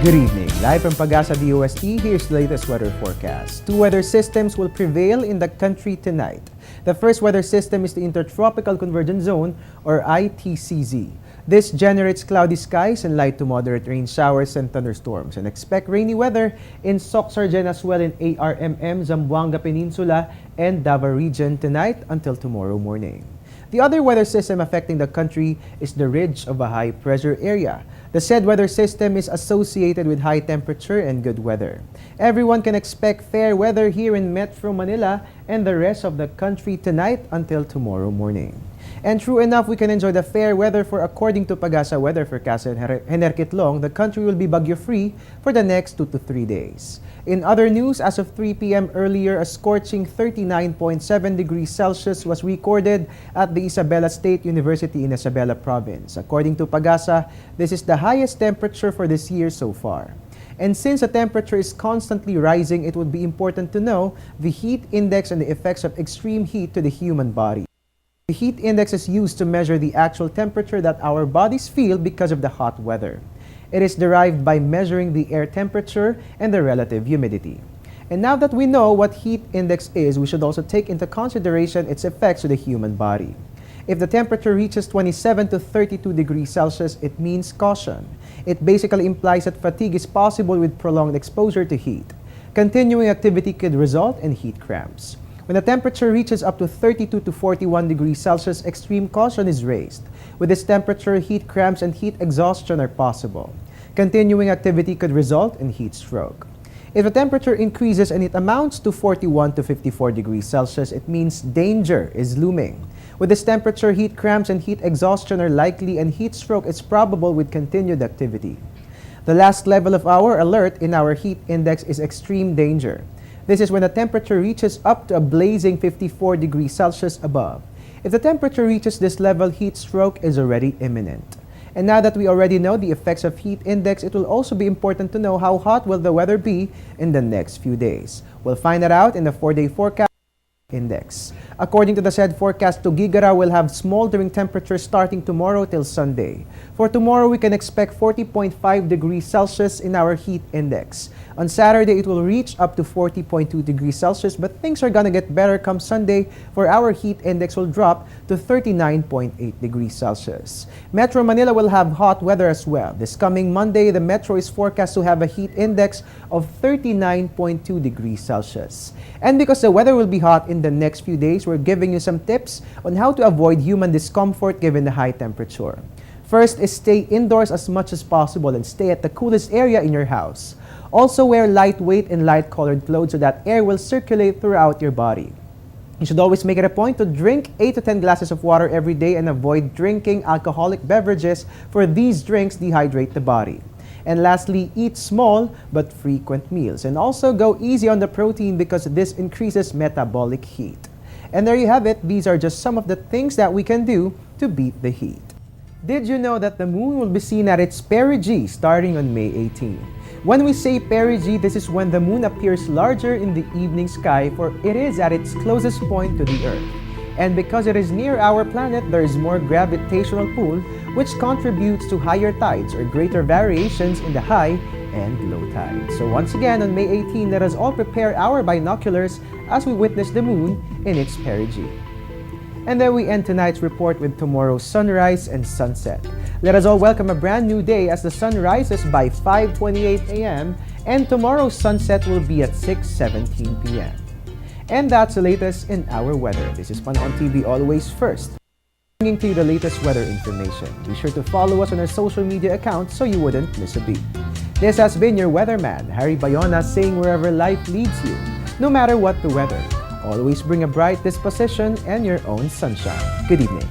Good evening. Live from Pag-asa DOST, here's the latest weather forecast. Two weather systems will prevail in the country tonight. The first weather system is the Intertropical Convergence Zone, or ITCZ. This generates cloudy skies and light to moderate rain showers and thunderstorms. And expect rainy weather in Soc-Sargen as well in ARMM, Zamboanga Peninsula, and Davao region tonight until tomorrow morning. The other weather system affecting the country is the ridge of a high-pressure area. The said weather system is associated with high temperature and good weather. Everyone can expect fair weather here in Metro Manila and the rest of the country tonight until tomorrow morning. And true enough, we can enjoy the fair weather for according to Pag-asa Weather Forecast in Henerquitlong, the country will be bagyo-free for the next 2 to 3 days. In other news, as of 3 p.m. earlier, a scorching 39.7 degrees Celsius was recorded at the Isabela State University in Isabela Province. According to Pag-asa, this is the highest temperature for this year so far. And since the temperature is constantly rising, it would be important to know the heat index and the effects of extreme heat to the human body. The heat index is used to measure the actual temperature that our bodies feel because of the hot weather. It is derived by measuring the air temperature and the relative humidity. And now that we know what heat index is, we should also take into consideration its effects to the human body. If the temperature reaches 27 to 32 degrees Celsius, it means caution. It basically implies that fatigue is possible with prolonged exposure to heat. Continuing activity could result in heat cramps. When the temperature reaches up to 32 to 41 degrees Celsius, extreme caution is raised. With this temperature, heat cramps and heat exhaustion are possible. Continuing activity could result in heat stroke. If the temperature increases and it amounts to 41 to 54 degrees Celsius, it means danger is looming. With this temperature, heat cramps and heat exhaustion are likely and heat stroke is probable with continued activity. The last level of our alert in our heat index is extreme danger. This is when the temperature reaches up to a blazing 54 degrees Celsius above. If the temperature reaches this level, heat stroke is already imminent. And now that we already know the effects of heat index, it will also be important to know how hot will the weather be in the next few days. We'll find that out in the 4-day forecast index. According to the said forecast, Tugigara will have smoldering temperatures starting tomorrow till Sunday. For tomorrow, we can expect 40.5 degrees Celsius in our heat index. On Saturday, it will reach up to 40.2 degrees Celsius, but things are gonna get better come Sunday, for our heat index will drop to 39.8 degrees Celsius. Metro Manila will have hot weather as well. This coming Monday, the Metro is forecast to have a heat index of 39.2 degrees Celsius. And because the weather will be hot in the next few days, we're giving you some tips on how to avoid human discomfort given the high temperature. First is stay indoors as much as possible and stay at the coolest area in your house. Also wear lightweight and light-colored clothes so that air will circulate throughout your body. You should always make it a point to drink 8 to 10 glasses of water every day and avoid drinking alcoholic beverages, for these drinks dehydrate the body. And lastly, eat small but frequent meals. And also go easy on the protein because this increases metabolic heat. And there you have it. These are just some of the things that we can do to beat the heat. Did you know that the moon will be seen at its perigee starting on May 18? When we say perigee, this is when the moon appears larger in the evening sky, for it is at its closest point to the Earth. And because it is near our planet, there is more gravitational pull, which contributes to higher tides or greater variations in the high and low tide. So once again, on May 18, let us all prepare our binoculars as we witness the moon in its perigee. And there we end tonight's report with tomorrow's sunrise and sunset. Let us all welcome a brand new day as the sun rises by 5:28 a.m. and tomorrow's sunset will be at 6:17 p.m. And that's the latest in our weather. This is Panoon TV, always first, bringing to you the latest weather information. Be sure to follow us on our social media accounts so you wouldn't miss a beat. This has been your weatherman, Harry Bayona, saying wherever life leads you, no matter what the weather, always bring a bright disposition and your own sunshine. Good evening.